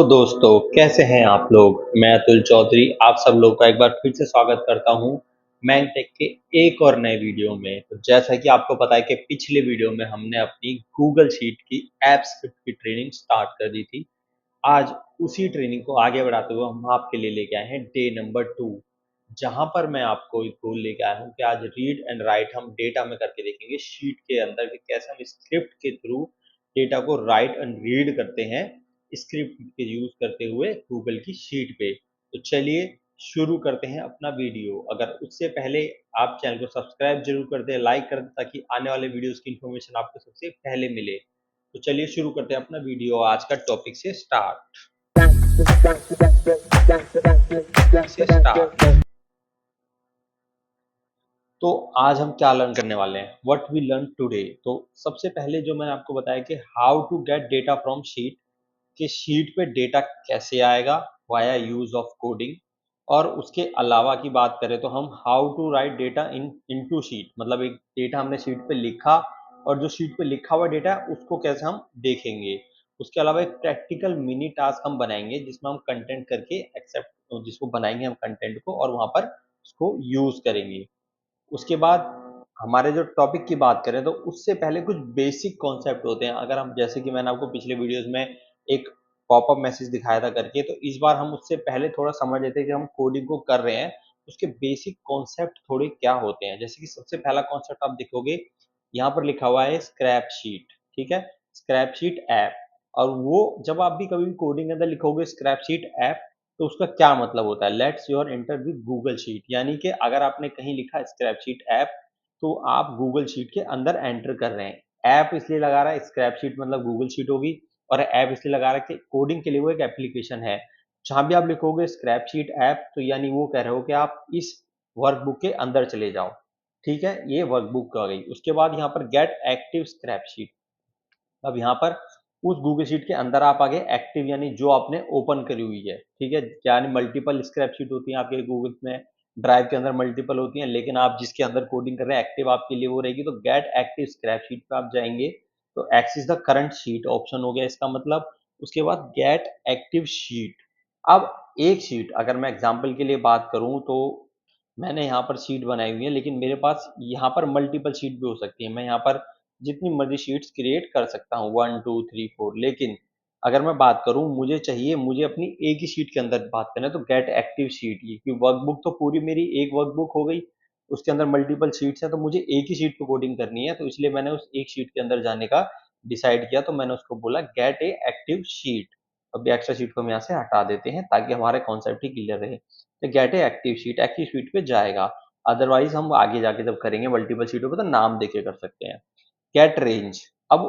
तो दोस्तों कैसे हैं आप लोग? मैं अतुल चौधरी आप सब लोग का एक बार फिर से स्वागत करता हूं मैंगटेक के एक और नए वीडियो में। तो जैसा कि आपको पता है कि पिछले वीडियो में हमने अपनी गूगल शीट की ऐप स्क्रिप्ट की ट्रेनिंग स्टार्ट कर दी थी। आज उसी ट्रेनिंग को आगे बढ़ाते हुए हम आपके लिए लेके आए हैं डे नंबर 2, जहां पर मैं आपको एक टूल लेके आया हूं कि आज रीड एंड राइट हम डेटा में करके देखेंगे शीट के अंदर कि कैसे हम स्क्रिप्ट के थ्रू डेटा को राइट एंड रीड करते हैं स्क्रिप्ट के यूज करते हुए गूगल की शीट पे। तो चलिए शुरू करते हैं अपना वीडियो। अगर उससे पहले आप चैनल को सब्सक्राइब जरूर कर दें, लाइक कर दें, ताकि आने वाले वीडियोस की इंफॉर्मेशन आपको सबसे पहले मिले। तो चलिए शुरू करते हैं अपना वीडियो आज का टॉपिक से स्टार्ट। तो आज हम क्या लर्न करने वाले हैं, व्हाट वी लर्न टुडे। तो सबसे पहले जो मैंने आपको बताया कि how to get data from sheet, कि शीट पे डेटा कैसे आएगा वाया यूज ऑफ कोडिंग। और उसके अलावा की बात करें तो हम how to write data in into sheet, मतलब एक डेटा हमने शीट पे लिखा और जो शीट पे लिखा हुआ डेटा है उसको कैसे हम देखेंगे। उसके अलावा एक प्रैक्टिकल मिनी टास्क हम बनाएंगे जिसमें हम कंटेंट करके एक्सेप्ट, जिसको बनाएंगे हम कंटेंट को और वहां पर उसको यूज करेंगे। उसके बाद हमारे जो टॉपिक की बात करें तो उससे पहले कुछ बेसिक कॉन्सेप्ट होते हैं। अगर हम, जैसे कि मैंने आपको पिछले वीडियोस में एक पॉपअप मैसेज दिखाया था करके, तो इस बार हम उससे पहले थोड़ा समझ लेते हैं कि हम कोडिंग को कर रहे हैं उसके बेसिक कॉन्सेप्ट थोड़े क्या होते हैं। जैसे कि सबसे पहला कॉन्सेप्ट आप देखोगे यहाँ पर लिखा हुआ है स्क्रैप शीट, ठीक है, स्क्रैप शीट ऐप। और वो जब आप भी कभी भी कोडिंग के अंदर लिखोगे स्क्रैप शीट ऐप, तो उसका क्या मतलब होता है, let's your enter with Google sheet, यानी कि अगर आपने कहीं लिखा स्क्रैप शीट ऐप तो आप गूगल शीट के अंदर एंटर कर रहे हैं। ऐप इसलिए लगा रहा है, स्क्रैप शीट मतलब गूगल शीट होगी, और ऐप इसलिए लगा रहा है कि कोडिंग के लिए वो एक एप्लीकेशन है। जहां भी आप लिखोगे स्क्रैप शीट ऐप तो यानी वो कह रहे हो कि आप इस वर्कबुक के अंदर चले जाओ, ठीक है, ये वर्कबुक आ गई। उसके बाद यहाँ पर गेट एक्टिव स्क्रैप शीट। अब यहाँ पर उस गूगल शीट के अंदर आप आगे एक्टिव यानी जो आपने ओपन करी हुई है, ठीक है, यानी मल्टीपल स्क्रैप शीट होती है आपके गूगल में, ड्राइव के अंदर मल्टीपल होती हैं, लेकिन आप जिसके अंदर कोडिंग कर रहे हैं एक्टिव आपके लिए वो रहेगी। तो गेट एक्टिव स्क्रैप शीट पे आप जाएंगे तो axis the current sheet option हो गया इसका मतलब। उसके बाद गेट एक्टिव शीट। अब एक शीट अगर मैं एग्जांपल के लिए बात करूं तो मैंने यहाँ पर शीट बनाई हुई है, लेकिन मेरे पास यहाँ पर मल्टीपल शीट भी हो सकती है। मैं यहाँ पर जितनी मर्जी शीट्स क्रिएट कर सकता हूँ, 1 2 3 4, लेकिन अगर मैं बात करूँ मुझे चाहिए, मुझे अपनी एक ही शीट के अंदर बात करना है, तो गेट एक्टिव शीट। ये क्योंकि वर्कबुक तो पूरी मेरी एक वर्कबुक हो गई, उसके अंदर मल्टीपल शीट्स हैं तो मुझे एक ही शीट पे कोडिंग करनी है, तो इसलिए मैंने उस एक शीट के अंदर जाने का डिसाइड किया। तो मैंने उसको बोला गेट ए एक्टिव शीट। अब एक्स्ट्रा शीट को हम यहाँ से हटा देते हैं ताकि हमारे कॉन्सेप्ट ही क्लियर रहे। तो गेट ए एक्टिव शीट पे जाएगा। अदरवाइज हम आगे जाके जब करेंगे मल्टीपल शीटों पे तो नाम देके कर सकते हैं। Get range. अब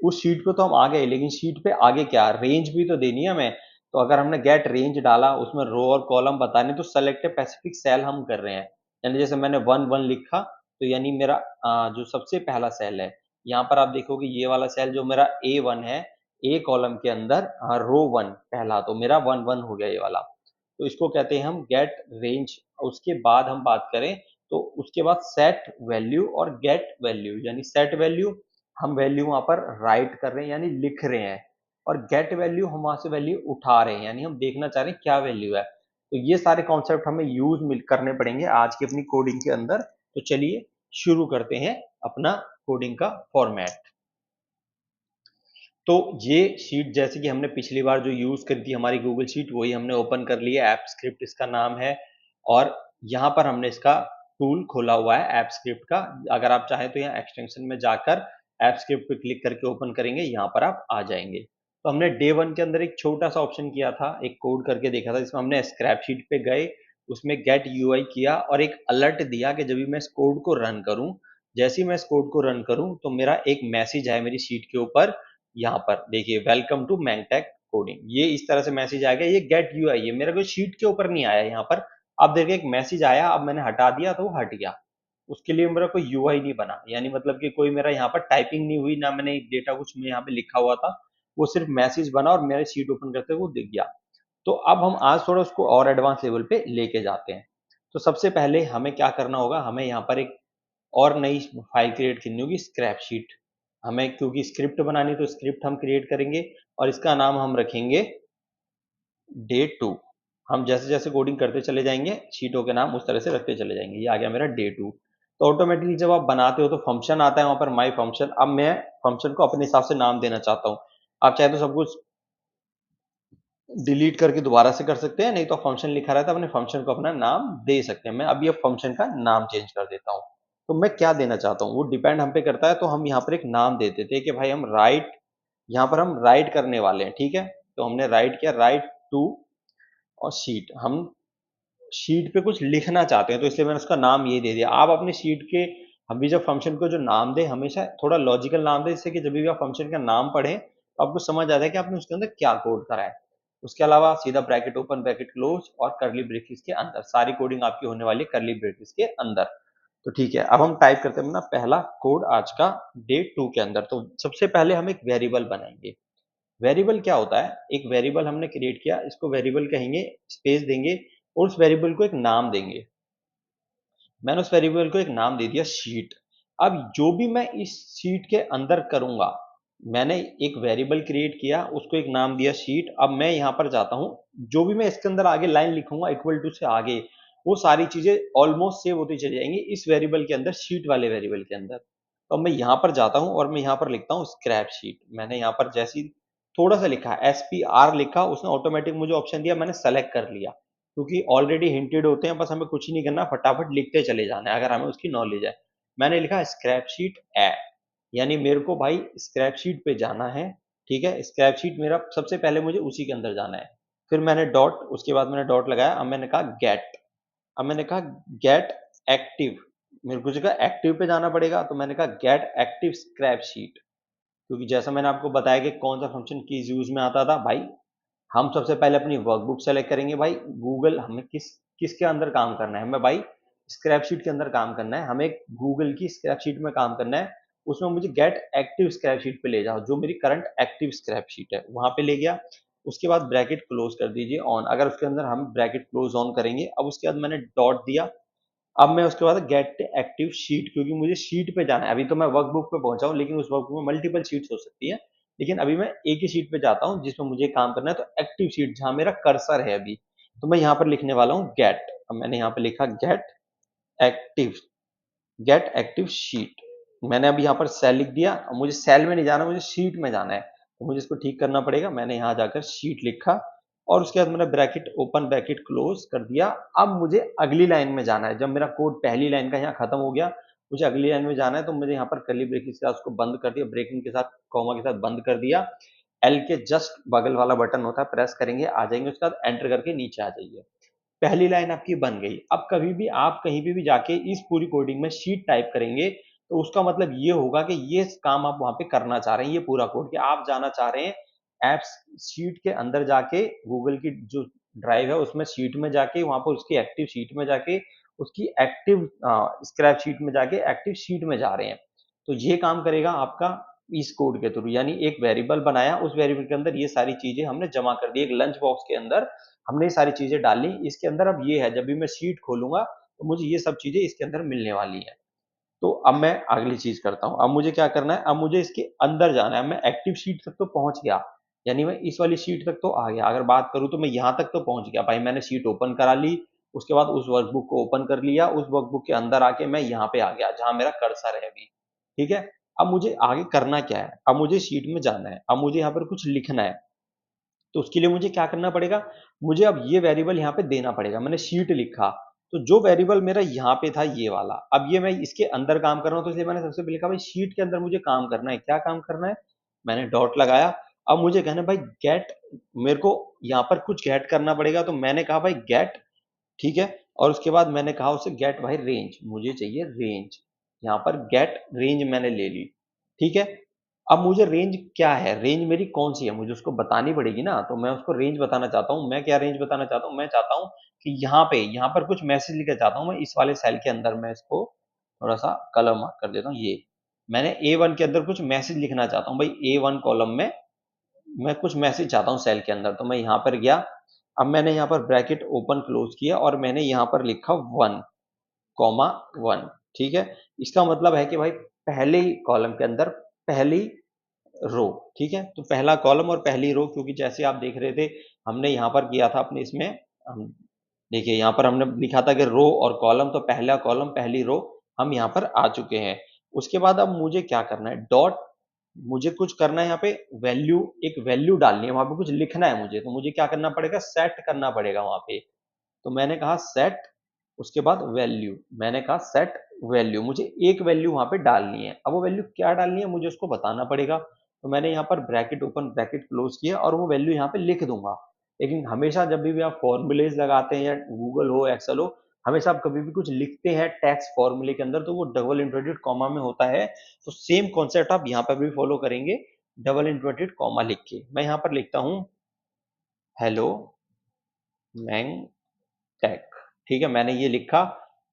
उस शीट पे तो हम आ गए, लेकिन शीट पे आगे क्या, रेंज भी तो देनी है हमें। तो अगर हमने गेट रेंज डाला उसमें रो और कॉलम बताने, तो सेलेक्ट स्पेसिफिक सेल हम कर रहे हैं। यानी जैसे मैंने 1 1 लिखा तो यानी मेरा जो सबसे पहला सेल है, यहाँ पर आप देखोगे ये वाला सेल जो मेरा A1 है, ए कॉलम के अंदर रो 1 पहला, तो मेरा 1 1 हो गया ये वाला। तो इसको कहते हैं हम गेट रेंज। उसके बाद हम बात करें तो उसके बाद सेट वैल्यू और गेट वैल्यू, यानी सेट वैल्यू हम वैल्यू वहां पर राइट कर रहे हैं यानी लिख रहे हैं, और गेट वैल्यू हम वहां से वैल्यू उठा रहे हैं यानी हम देखना चाह रहे हैं क्या वैल्यू है। तो ये सारे कॉन्सेप्ट हमें यूज करने पड़ेंगे आज की अपनी कोडिंग के अंदर। तो चलिए शुरू करते हैं अपना कोडिंग का फॉर्मेट। तो ये शीट जैसे कि हमने पिछली बार जो यूज करी थी हमारी गूगल शीट, वही हमने ओपन कर ली है, ऐप स्क्रिप्ट इसका नाम है। और यहाँ पर हमने इसका टूल खोला हुआ है ऐप स्क्रिप्ट का। अगर आप चाहें तो यहाँ एक्सटेंशन में जाकर ऐप स्क्रिप्ट पे क्लिक करके ओपन करेंगे, यहाँ पर आप आ जाएंगे। तो हमने डे 1 के अंदर एक छोटा सा ऑप्शन किया था, एक कोड करके देखा था जिसमें हमने स्क्रैप शीट पे गए, उसमें गेट यूआई किया और एक अलर्ट दिया कि जब भी मैं इस कोड को रन करूं, जैसे ही मैं इस कोड को रन करूं तो मेरा एक मैसेज आए मेरी शीट के ऊपर। यहाँ पर देखिए वेलकम टू मैंगटेक कोडिंग, ये इस तरह से मैसेज आएगा। ये गेट यूआई है, मेरा कोई शीट के ऊपर नहीं आया। यहाँ पर आप देखिए एक मैसेज आया, अब मैंने हटा दिया तो वो हट गया, उसके लिए मेरा कोई यूआई नहीं बना, यानी मतलब कि कोई मेरा यहाँ पर टाइपिंग नहीं हुई ना, मैंने डेटा कुछ में यहाँ पे लिखा हुआ था, वो सिर्फ मैसेज बना और मेरे शीट ओपन करते हुए वो दिख गया। तो अब हम आज थोड़ा उसको और एडवांस लेवल पे लेके जाते हैं। तो सबसे पहले हमें क्या करना होगा, हमें यहाँ पर एक और नई फाइल क्रिएट करनी होगी, स्क्रैप शीट। हमें क्योंकि स्क्रिप्ट बनानी तो स्क्रिप्ट हम क्रिएट करेंगे और इसका नाम हम रखेंगे डे 2। हम जैसे-जैसे कोडिंग करते चले जाएँगे, शीटों के नाम उस तरह से रखते चले जाएँगे। ये आ गया मेरा डे 2। तो ऑटोमैटिकली जब आप बनाते हो तो फंक्शन आता है वहाँ पर माय फंक्शन। अब मैं फंक्शन को अपने हिसाब से नाम देना चाहता हूँ। आप चाहे तो सब कुछ डिलीट करके दोबारा से कर सकते हैं, नहीं तो फंक्शन लिखा रहता है, अपने फंक्शन को अपना नाम दे सकते हैं। मैं अभी अब फंक्शन का नाम चेंज कर देता हूँ। तो मैं क्या देना चाहता हूँ, वो डिपेंड हम पे करता है, तो हम यहाँ पर एक नाम दे देते हैं कि भाई हम राइट, यहाँ पर हम राइट करने वाले हैं, ठीक है? तो हमने राइट किया, राइट टू और शीट। हम शीट पे कुछ लिखना चाहते हैं, तो इसलिए मैंने उसका नाम ये दे दिया। आप अपने शीट के, हम भी जब फंक्शन को जो नाम दें, हमेशा थोड़ा लॉजिकल नाम दें, जिससे कि जब भी आप फंक्शन का नाम पढ़ें, तो आपको समझ आ जाए कि आपने उसके अंदर क्या कोड करा है। उसके अलावा सीधा ब्रैकेट ओपन, ब्रैकेट क्लोज और कर्ली ब्रेसेस के अंदर सारी कोडिंग आपकी होने वाली है कर्ली ब्रेसेस के अंदर। तो ठीक है, अब हम टाइप करते हैं अपना पहला कोड आज का डे 2 के अंदर। तो सबसे पहले हम एक वेरिएबल बनाएंगे। वेरिएबल क्या होता है? एक वेरिएबल हमने क्रिएट किया, इसको वेरिएबल कहेंगे, स्पेस देंगे और उस वेरिएबल को एक नाम देंगे। मैंने उस वेरिएबल को एक नाम दे दिया शीट। अब जो भी मैं इस शीट के अंदर करूंगा, मैंने एक वेरिएबल क्रिएट किया, उसको एक नाम दिया शीट। अब मैं यहाँ पर जाता हूँ, जो भी मैं इसके अंदर आगे लाइन लिखूंगा इक्वल टू से आगे, वो सारी चीजें ऑलमोस्ट सेव होती चली जाएंगी इस वेरिएबल के अंदर, शीट वाले वेरिएबल के अंदर। तो अब मैं यहाँ पर जाता हूँ और मैं यहाँ पर लिखता हूँ स्क्रैप शीट। मैंने यहाँ पर जैसी थोड़ा सा लिखा, SPR लिखा, उसने ऑटोमेटिक मुझे ऑप्शन दिया, मैंने सेलेक्ट कर लिया, क्योंकि ऑलरेडी हिंटेड होते हैं, बस हमें कुछ नहीं करना, फटाफट लिखते चले जाना है अगर हमें उसकी नॉलेज है। मैंने लिखा स्क्रैप शीट ऐप, यानी मेरे को भाई स्क्रैप शीट पे जाना है, ठीक है? स्क्रैप शीट मेरा सबसे पहले मुझे उसी के अंदर जाना है। फिर मैंने डॉट, उसके बाद मैंने डॉट लगाया, अब मैंने कहा गेट। अब मैंने कहा गेट एक्टिव, मेरे को जगह एक्टिव पे जाना पड़ेगा, तो मैंने कहा गेट एक्टिव स्क्रैप शीट। क्योंकि जैसा मैंने आपको बताया कि कौन सा फंक्शन किस यूज में आता था भाई, हम सबसे पहले अपनी वर्कबुक सेलेक्ट करेंगे भाई। गूगल हमें किसके अंदर काम करना है, हमें भाई स्क्रैप शीट के अंदर काम करना है, हमें गूगल की स्क्रैप शीट में काम करना है। उसमें मुझे गेट एक्टिव स्क्रैप शीट पे ले जाओ, जो मेरी करंट एक्टिव स्क्रैप शीट है वहां पे ले गया। उसके बाद ब्रैकेट क्लोज कर दीजिए ऑन, अगर उसके अंदर हम ब्रैकेट क्लोज ऑन करेंगे। अब उसके बाद मैंने डॉट दिया। अब मैं उसके बाद गेट एक्टिव शीट, क्योंकि मुझे शीट पे जाना है। अभी तो मैं वर्कबुक पे पहुंचा हूँ, लेकिन उस वर्कबुक में मल्टीपल शीट्स हो सकती है, लेकिन अभी मैं एक ही शीट पे जाता हूँ जिसमें मुझे काम करना है। तो एक्टिव शीट जहां मेरा कर्सर है अभी, तो मैं यहाँ पर लिखने वाला हूँ गेट। अब मैंने यहाँ पे लिखा एक्टिव गेट एक्टिव शीट। मैंने अभी यहाँ पर सेल लिख दिया। अब मुझे सेल में नहीं जाना, मुझे शीट में जाना है, तो मुझे इसको ठीक करना पड़ेगा। मैंने यहाँ जाकर शीट लिखा और उसके बाद मैंने ब्रैकेट ओपन, ब्रैकेट क्लोज कर दिया। अब मुझे अगली लाइन में जाना है, जब मेरा कोड पहली लाइन का यहाँ खत्म हो गया, मुझे अगली लाइन में जाना है, तो मुझे यहाँ पर कर्ली ब्रेकेट के साथ उसको बंद कर दिया, ब्रेकिंग के साथ, कॉमा के साथ बंद कर दिया। एल के जस्ट बगल वाला बटन होता है, प्रेस करेंगे, आ जाएंगे, उसके बाद एंटर करके नीचे आ जाइए। पहली लाइन आपकी बन गई। अब कभी भी आप कहीं पे भी जाके इस पूरी कोडिंग में शीट टाइप करेंगे, तो उसका मतलब ये होगा कि ये काम आप वहां पे करना चाह रहे हैं, ये पूरा कोड, कि आप जाना चाह रहे हैं एप्स शीट के अंदर जाके, गूगल की जो ड्राइव है उसमें शीट में जाके, वहां पर उसकी एक्टिव शीट में जाके, उसकी एक्टिव स्क्रैप शीट में जाके एक्टिव शीट में जा रहे हैं। तो ये काम करेगा आपका इस कोड के थ्रू, यानी एक वेरिएबल बनाया, उस वेरिएबल के अंदर ये सारी चीजें हमने जमा कर दी, एक लंच बॉक्स के अंदर हमने ये सारी चीजें डाली इसके अंदर। अब ये है, जब भी मैं शीट खोलूंगा तो मुझे ये सब चीजें इसके अंदर मिलने वाली है। तो अब मैं अगली चीज करता हूँ। अब मुझे क्या करना है, अब मुझे इसके अंदर जाना है। मैं एक्टिव शीट तक तो पहुंच गया, यानी मैं इस वाली शीट तक तो आ गया। अगर बात करूं तो मैं यहाँ तक तो पहुंच गया भाई, मैंने शीट ओपन करा ली, उसके बाद उस वर्कबुक को ओपन कर लिया, उस वर्कबुक के अंदर आके मैं यहाँ पे आ गया जहां मेरा कर्सर है अभी, ठीक है? अब मुझे आगे करना क्या है, अब मुझे शीट में जाना है, अब मुझे यहाँ पर कुछ लिखना है। तो उसके लिए मुझे क्या करना पड़ेगा, मुझे अब ये वेरिएबल यहाँ पे देना पड़ेगा। मैंने शीट लिखा, तो जो वेरिएबल मेरा यहाँ पे था ये वाला, अब ये मैं इसके अंदर काम कर रहा हूँ, तो इसलिए मैंने सबसे पहले कहा भाई शीट के अंदर मुझे काम करना है। क्या काम करना है, मैंने डॉट लगाया। अब मुझे कहना है भाई गेट, मेरे को यहाँ पर कुछ गेट करना पड़ेगा, तो मैंने कहा भाई गेट, ठीक है? और उसके बाद मैंने कहा उसे गेट भाई रेंज, मुझे चाहिए रेंज। यहाँ पर गेट रेंज मैंने ले ली, ठीक है? अब मुझे रेंज क्या है, रेंज मेरी कौन सी है, मुझे उसको बतानी पड़ेगी ना। तो मैं उसको रेंज बताना चाहता हूँ। मैं क्या रेंज बताना चाहता हूँ, मैं चाहता हूँ कि यहाँ पर कुछ मैसेज लिखना चाहता हूँ मैं इस वाले सेल के अंदर। मैं इसको थोड़ा सा कलर मार्क कर देता हूँ। ये मैंने A1 के अंदर कुछ मैसेज लिखना चाहता हूँ भाई, A1 कॉलम में मैं कुछ मैसेज चाहता हूँ सेल के अंदर। तो मैं यहाँ पर गया, अब मैंने यहाँ पर ब्रैकेट ओपन क्लोज किया और मैंने यहाँ पर लिखा 1 कॉमा 1, ठीक है? इसका मतलब है कि भाई पहले ही कॉलम के अंदर पहली रो, ठीक है? तो पहला कॉलम और पहली रो, क्योंकि जैसे आप देख रहे थे हमने यहाँ पर किया था अपने इसमें, हम देखिए यहाँ पर हमने लिखा था कि रो और कॉलम, तो पहला कॉलम पहली रो हम यहाँ पर आ चुके हैं। उसके बाद अब मुझे क्या करना है, डॉट, मुझे कुछ करना है यहाँ पे, वैल्यू, एक वैल्यू डालनी है, वहाँ पे कुछ लिखना है मुझे, तो मुझे क्या करना पड़ेगा, सेट करना पड़ेगा वहाँ पे। तो मैंने कहा सेट, उसके बाद वैल्यू, मैंने कहा सेट वैल्यू, मुझे एक वैल्यू वहाँ पे डालनी है। अब वो वैल्यू क्या डालनी है मुझे उसको बताना पड़ेगा। तो मैंने यहाँ पर ब्रैकेट ओपन ब्रैकेट क्लोज किया और वो वैल्यू यहाँ पे लिख दूंगा। लेकिन हमेशा जब भी आप फॉर्मूलेज लगाते हैं, या गूगल हो एक्सेल हो, हमेशा आप कभी भी कुछ लिखते हैं टेक्स्ट फॉर्मूले के अंदर, तो वो डबल इंवर्टेड कॉमा में होता है। तो सेम कॉन्सेप्ट आप यहाँ पर भी फॉलो करेंगे, डबल इंवर्टेड कॉमा लिख के। मैं यहाँ पर लिखता हूँ हेलो मैंग टैग, ठीक है, मैंने ये लिखा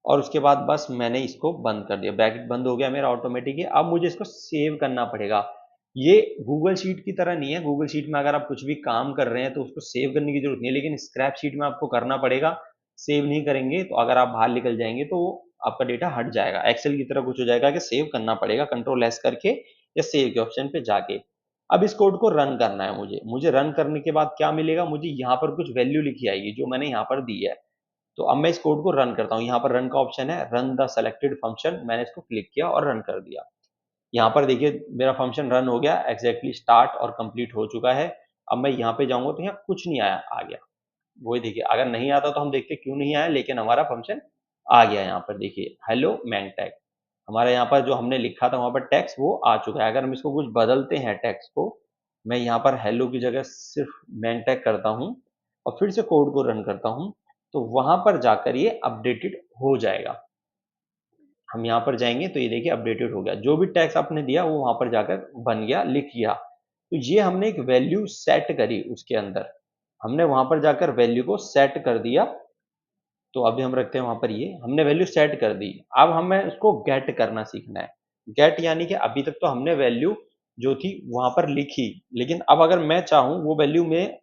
और उसके बाद बस मैंने इसको बंद कर दिया, ब्रैकेट बंद हो गया मेरा ऑटोमेटिक ही। अब मुझे इसको सेव करना पड़ेगा। ये गूगल शीट की तरह नहीं है, गूगल शीट में अगर आप कुछ भी काम कर रहे हैं तो उसको सेव करने की जरूरत नहीं है, लेकिन स्क्रैप शीट में आपको करना पड़ेगा। सेव नहीं करेंगे तो अगर आप बाहर निकल जाएंगे तो आपका डेटा हट जाएगा, एक्सेल की तरह कुछ हो जाएगा कि सेव करना पड़ेगा कंट्रोल एस करके या सेव के ऑप्शन पे जाके। अब इस कोड को रन करना है मुझे रन करने के बाद क्या मिलेगा, मुझे यहाँ पर कुछ वैल्यू लिखी आएगी जो मैंने यहाँ पर दी है। तो अब मैं इस कोड को रन करता हूँ, यहाँ पर रन का ऑप्शन है, रन द सेलेक्टेड फंक्शन, मैंने इसको क्लिक किया और रन कर दिया। यहाँ पर देखिए मेरा फंक्शन रन हो गया, एग्जैक्टली स्टार्ट और कंप्लीट हो चुका है। अब मैं यहाँ पे जाऊंगा तो यहाँ कुछ नहीं आया, आ गया। वही देखिए, अगर नहीं आता तो हम देखते क्यों नहीं आया, लेकिन हमारा फंक्शन आ गया। यहाँ पर देखिए हेलो मैंग टैग, हमारे यहाँ पर जो हमने लिखा था वहां पर टेक्स्ट वो आ चुका है। अगर हम इसको कुछ बदलते हैं टेक्स्ट को, मैं यहाँ पर हेलो की जगह सिर्फ मैंग टैग करता हूँ और फिर से कोड को रन करता हूँ, तो वहां पर जाकर ये अपडेटेड हो जाएगा। हम यहाँ पर जाएंगे तो ये देखिए अपडेटेड हो गया, जो भी टैक्स आपने दिया वो वहां पर जाकर बन गया, लिख गया। तो ये हमने एक वैल्यू सेट करी उसके अंदर, हमने वहां पर जाकर वैल्यू को सेट कर दिया। तो अभी हम रखते हैं वहां पर, ये हमने वैल्यू सेट कर दी। अब हमें उसको गेट करना सीखना है। गेट यानी कि अभी तक तो हमने वैल्यू जो थी वहां पर लिखी, लेकिन अब अगर मैं चाहूँ वो वैल्यू में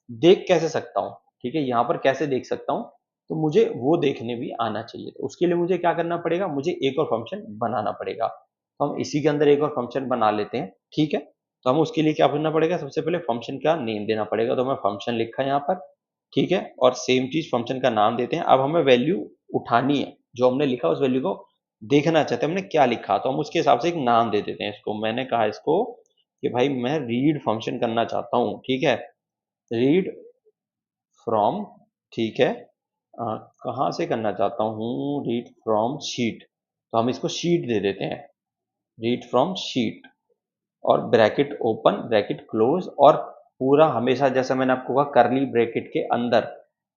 देख कैसे सकता हूँ, ठीक है, यहाँ पर कैसे देख सकता हूँ, तो मुझे वो देखने भी आना चाहिए। तो उसके लिए मुझे क्या करना पड़ेगा, मुझे एक और फंक्शन बनाना पड़ेगा। तो हम इसी के अंदर एक और फंक्शन बना लेते हैं, ठीक है। तो हम उसके लिए क्या करना पड़ेगा, सबसे पहले फंक्शन का नेम देना पड़ेगा। तो मैं फंक्शन लिखा यहाँ पर, ठीक है, और सेम चीज फंक्शन का नाम देते हैं। अब हमें वैल्यू उठानी है, जो हमने लिखा उस वैल्यू को देखना चाहते हैं हमने क्या लिखा, तो हम उसके हिसाब से एक नाम दे देते हैं इसको। मैंने कहा इसको कि भाई मैं रीड फंक्शन करना चाहता हूँ, ठीक है, रीड फ्रॉम, ठीक है, कहाँ से करना चाहता हूँ, रीड फ्रॉम शीट, तो हम इसको शीट दे देते हैं, रीड फ्रॉम शीट, और ब्रैकेट ओपन ब्रैकेट क्लोज, और पूरा हमेशा जैसा मैंने आपको कहा करली ब्रैकेट के अंदर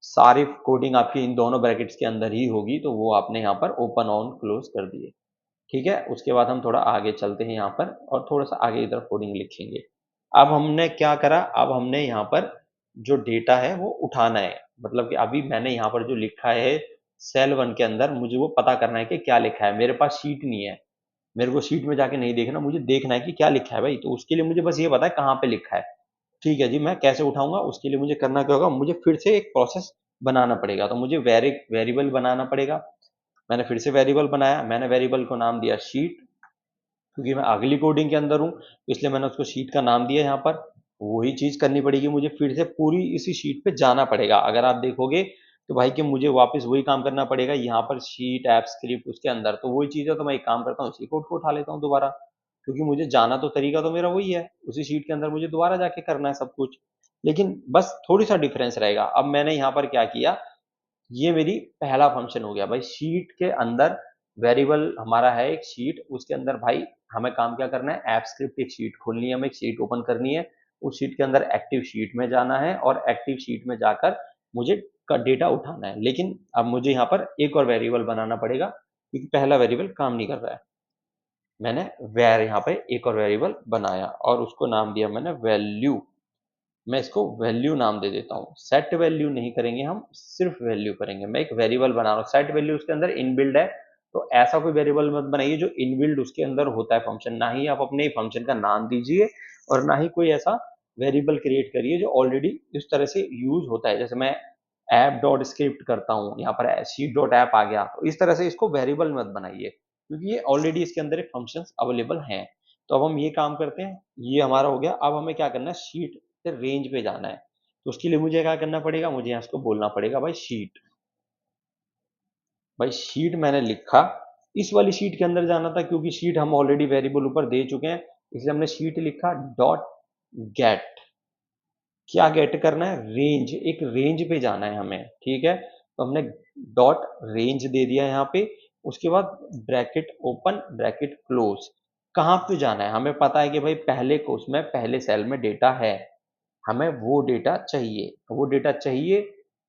सारी कोडिंग आपकी इन दोनों ब्रैकेट्स के अंदर ही होगी, तो वो आपने यहाँ पर ओपन ऑन क्लोज कर दिए, ठीक है। उसके बाद हम थोड़ा आगे चलते हैं यहाँ पर और थोड़ा सा आगे इधर कोडिंग लिखेंगे। अब हमने क्या करा, अब हमने यहाँ पर जो डेटा है वो उठाना है, मतलब कि अभी मैंने यहाँ पर जो लिखा है सेल वन के अंदर, मुझे वो पता करना है कि क्या लिखा है। मेरे पास शीट नहीं है, मेरे को शीट में जाके नहीं देखना, मुझे देखना है कि क्या लिखा है भाई। तो उसके लिए मुझे बस ये पता है कहाँ पे लिखा है, ठीक है जी। मैं कैसे उठाऊंगा, उसके लिए मुझे करना क्या होगा, मुझे फिर से एक प्रोसेस बनाना पड़ेगा। तो मुझे वेरिएबल बनाना पड़ेगा। मैंने फिर से वेरिएबल बनाया, मैंने वेरिएबल को नाम दिया शीट, क्योंकि मैं अगली कोडिंग के अंदर हूँ, इसलिए मैंने उसको शीट का नाम दिया यहाँ पर। वही चीज करनी पड़ेगी मुझे, फिर से पूरी इसी शीट पे जाना पड़ेगा। अगर आप देखोगे तो भाई कि मुझे वापस वही काम करना पड़ेगा यहाँ पर, शीट ऐप स्क्रिप्ट उसके अंदर तो वही चीज है। तो मैं एक काम करता हूँ, इसी कोड को उठा लेता हूँ दोबारा, क्योंकि मुझे जाना तो तरीका तो मेरा वही है, उसी शीट के अंदर मुझे दोबारा जाके करना है सब कुछ। लेकिन बस थोड़ी सा डिफरेंस रहेगा। अब मैंने यहाँ पर क्या किया, ये मेरी पहला फंक्शन हो गया भाई, शीट के अंदर वेरिएबल हमारा है एक शीट, उसके अंदर भाई हमें काम क्या करना है, ऐप स्क्रिप्ट एक शीट खोलनी है, हमें एक शीट ओपन करनी है, उस शीट के अंदर एक्टिव शीट में जाना है और एक्टिव शीट में जाकर मुझे का डेटा उठाना है। लेकिन अब मुझे यहाँ पर एक और वेरिएबल बनाना पड़ेगा, क्योंकि पहला वेरिएबल काम नहीं कर रहा है। मैंने वैर यहाँ पे एक और वेरिएबल बनाया और उसको नाम दिया मैंने वैल्यू। मैं इसको वैल्यू नाम दे देता हूँ, सेट वैल्यू नहीं करेंगे हम, सिर्फ वैल्यू करेंगे। मैं एक वेरिएबल बना रहा हूँ, सेट वैल्यू उसके अंदर इनबिल्ड है, तो ऐसा कोई वेरिएबल मत बनाइए जो इनबिल्ड उसके अंदर होता है फंक्शन, ना ही आप अपने फंक्शन का नाम दीजिए और ना ही कोई ऐसा वेरिएबल क्रिएट करिए जो ऑलरेडी इस तरह से यूज होता है। जैसे मैं ऐप डॉट स्क्रिप्ट करता हूँ, यहाँ पर शीट डॉट ऐप आ गया, तो इस तरह से इसको वेरिएबल मत बनाइए, क्योंकि ये ऑलरेडी इसके अंदर एक फंक्शन अवेलेबल हैं। तो अब हम ये काम करते हैं, ये हमारा हो गया। अब हमें क्या करना है, शीट से रेंज पे जाना है। तो उसके लिए मुझे क्या करना पड़ेगा, मुझे यहाँ इसको बोलना पड़ेगा भाई शीट। भाई शीट मैंने लिखा, इस वाली शीट के अंदर जाना था क्योंकि शीट हम ऑलरेडी वेरिएबल ऊपर दे चुके हैं, इसलिए हमने शीट लिखा डॉट गेट। क्या गेट करना है, रेंज, एक रेंज पे जाना है हमें, ठीक है। तो हमने डॉट रेंज दे दिया यहाँ पे। उसके बाद ब्रैकेट ओपन ब्रैकेट क्लोज। कहाँ पे जाना है, हमें पता है कि भाई पहले कोर्स में पहले सेल में डेटा है, हमें वो डेटा चाहिए, तो वो डेटा चाहिए।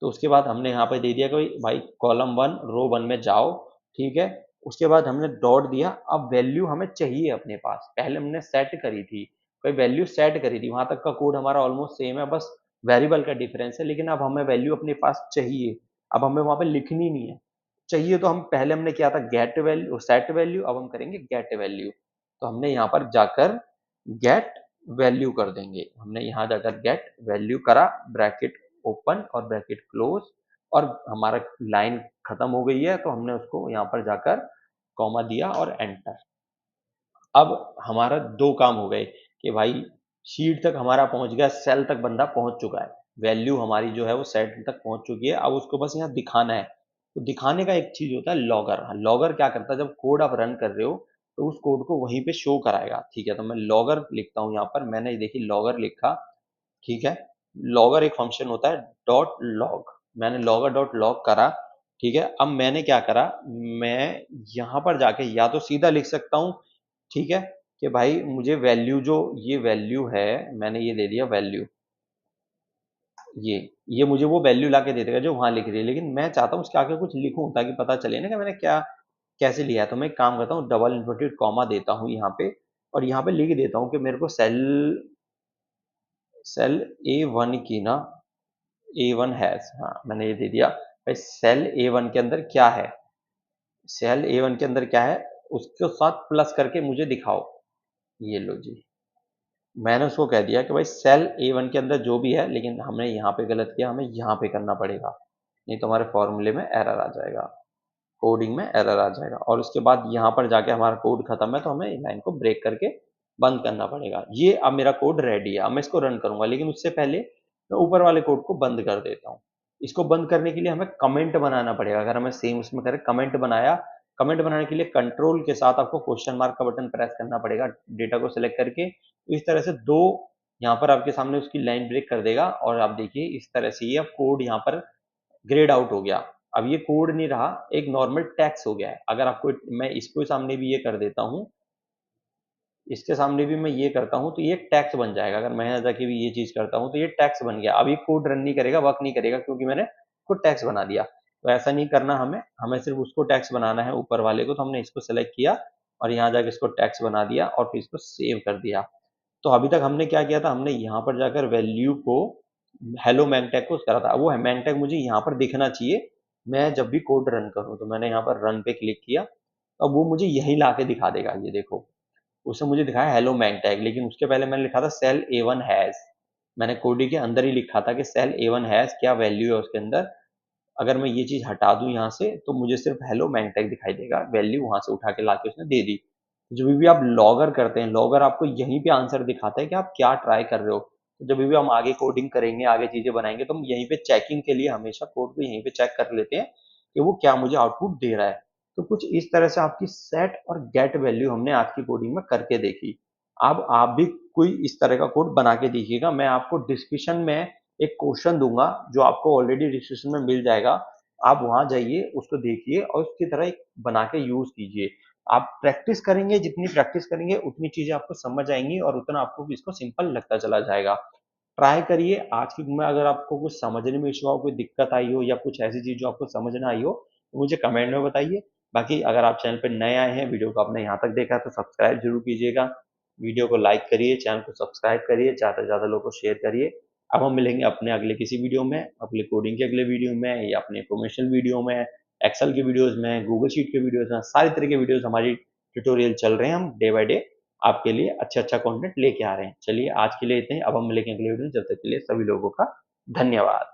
तो उसके बाद हमने यहाँ पे दे दिया कि भाई कॉलम वन रो वन में जाओ, ठीक है। उसके बाद हमने डॉट दिया, अब वैल्यू हमें चाहिए अपने पास, पहले हमने सेट करी थी, कोई वैल्यू सेट करी थी, वहां तक का कोड हमारा ऑलमोस्ट सेम है, बस वेरिएबल का डिफरेंस है। लेकिन अब हमें वैल्यू अपने पास चाहिए, अब हमें वहां पे लिखनी नहीं है। चाहिए तो हम पहले हमने किया था गेट वैल्यू सेट वैल्यू, अब हम करेंगे गेट वैल्यू। तो हमने यहाँ पर जाकर गेट वैल्यू कर देंगे, हमने यहाँ जाकर गेट वैल्यू करा, ब्रैकेट ओपन और ब्रैकेट क्लोज, और हमारा लाइन खत्म हो गई है, तो हमने उसको यहाँ पर जाकर कॉमा दिया और एंटर। अब हमारा दो काम हो गए कि भाई शीट तक हमारा पहुंच गया, सेल तक बंदा पहुंच चुका है, वैल्यू हमारी जो है वो सेट तक पहुंच चुकी है, अब उसको बस यहाँ दिखाना है। तो दिखाने का एक चीज होता है लॉगर। लॉगर क्या करता है, जब कोड आप रन कर रहे हो तो उस कोड को वहीं पे शो कराएगा, ठीक है। तो मैं लॉगर लिखता हूँ यहाँ पर, मैंने देखिए लॉगर लिखा, ठीक है। लॉगर एक फंक्शन होता है डॉट लॉग, मैंने लॉगर डॉट लॉग करा, ठीक है। अब मैंने क्या करा, मैं यहाँ पर जाके या तो सीधा लिख सकता हूँ, ठीक है, कि भाई मुझे वैल्यू जो ये वैल्यू है, मैंने ये दे दिया वैल्यू, ये मुझे वो वैल्यू ला के दे देगा जो वहां लिख रही है, लेकिन मैं चाहता हूँ उसके आगे कुछ लिखूं ताकि पता चले ना कि मैंने क्या कैसे लिया है। तो मैं एक काम करता हूँ, डबल इन्वर्टेड कॉमा देता हूँ यहाँ पे, और यहाँ पे लिख देता हूँ कि मेरे को सेल सेल ए वन की ना, ए वन हैज, हाँ मैंने ये दे दिया भाई, सेल ए वन के अंदर क्या है, सेल ए वन के अंदर क्या है, उसके साथ प्लस करके मुझे दिखाओ। ये लो जी, मैंने उसको कह दिया कि भाई सेल ए वन के अंदर जो भी है, लेकिन हमने यहाँ पे गलत किया, हमें यहाँ पे करना पड़ेगा, नहीं तो हमारे फॉर्मूले में एरर आ जाएगा, कोडिंग में एरर आ जाएगा। और उसके बाद यहाँ पर जाके हमारा कोड खत्म है, तो हमें लाइन को ब्रेक करके बंद करना पड़ेगा। ये अब मेरा कोड रेडी है, अब मैं इसको रन करूंगा, लेकिन उससे पहले मैं ऊपर वाले कोड को बंद कर देता हूँ। इसको बंद करने के लिए हमें कमेंट बनाना पड़ेगा, अगर हमें सेम उसमें करें कमेंट बनाया। कमेंट बनाने के लिए कंट्रोल के साथ आपको क्वेश्चन मार्क का बटन प्रेस करना पड़ेगा, डेटा को सिलेक्ट करके। तो इस तरह से दो यहाँ पर आपके सामने उसकी लाइन ब्रेक कर देगा, और आप देखिए इस तरह से ये अब कोड यहाँ पर ग्रेड आउट हो गया। अब ये कोड नहीं रहा, एक नॉर्मल टेक्स्ट हो गया है। अगर आपको मैं इसको सामने भी ये कर देता हूँ, इसके सामने भी मैं ये करता हूँ, तो ये टैक्स बन जाएगा। अगर मैं यहाँ जाके भी ये चीज करता हूँ तो ये टैक्स बन गया। अब ये कोड रन नहीं करेगा, वर्क नहीं करेगा, क्योंकि मैंने उसको टैक्स बना दिया। तो ऐसा नहीं करना हमें, हमें सिर्फ उसको टैक्स बनाना है ऊपर वाले को। तो हमने इसको सेलेक्ट किया और यहाँ जाके इसको टैक्स बना दिया और फिर इसको सेव कर दिया। तो अभी तक हमने क्या किया था, हमने यहाँ पर जाकर वैल्यू को हेलो मैंगटैग को करा था, वो मैंगटैग मुझे यहाँ पर दिखना चाहिए मैं जब भी कोड रन करूँ। तो मैंने यहाँ पर रन पे क्लिक किया, अब वो मुझे यही ला के दिखा देगा, ये देखो उसने मुझे दिखाया हेलो मैंग टैग, लेकिन उसके पहले मैंने लिखा था सेल ए वन हैज। मैंने कोडी के अंदर ही लिखा था कि सेल ए वन हैज क्या वैल्यू है उसके अंदर। अगर मैं ये चीज हटा दूं यहाँ से तो मुझे सिर्फ हेलो मैंग टैग दिखाई देगा, वैल्यू वहां से उठा के लाके उसने दे दी। जब भी आप लॉगर करते हैं, लॉगर आपको यहीं पे आंसर दिखाता है कि आप क्या ट्राई कर रहे हो। तो जब भी हम आगे कोडिंग करेंगे, आगे चीजें बनाएंगे, तो हम यहीं पे चेकिंग के लिए हमेशा कोड को यहीं पे चेक कर लेते हैं कि वो क्या मुझे आउटपुट दे रहा है। तो कुछ इस तरह से आपकी सेट और गेट वैल्यू हमने आज की कोडिंग में करके देखी। अब आप भी कोई इस तरह का कोड बना के देखिएगा। मैं आपको डिस्क्रिप्शन में एक क्वेश्चन दूंगा जो आपको ऑलरेडी डिस्क्रिप्शन में मिल जाएगा, आप वहां जाइए, उसको देखिए और उसकी तरह एक बना के यूज कीजिए। आप प्रैक्टिस करेंगे, जितनी प्रैक्टिस करेंगे उतनी चीजें आपको समझ आएंगी और उतना आपको भी इसको सिंपल लगता चला जाएगा। ट्राई करिए। आज की में अगर आपको कुछ समझने में इशू हो, कोई दिक्कत आई हो या कुछ ऐसी चीज जो आपको समझ ना आई हो, तो मुझे कमेंट में बताइए। बाकी अगर आप चैनल पर नए आए हैं, वीडियो को आपने यहाँ तक देखा तो सब्सक्राइब जरूर कीजिएगा। वीडियो को लाइक करिए, चैनल को सब्सक्राइब करिए, ज़्यादा से ज़्यादा लोगों को शेयर करिए। अब हम मिलेंगे अपने अगले किसी वीडियो में, अपने कोडिंग के अगले वीडियो में या अपने इंफॉर्मेशनल वीडियो में, एक्सेल के वीडियोस में, गूगल शीट के वीडियोस में, सारी तरह के वीडियोस हमारी ट्यूटोरियल चल रहे हैं। हम डे बाय डे आपके लिए अच्छा अच्छा कंटेंट लेके आ रहे हैं। चलिए आज के लिए इतने ही, अब हम मिलेंगे अगले वीडियो में। जब तक के लिए सभी लोगों का धन्यवाद।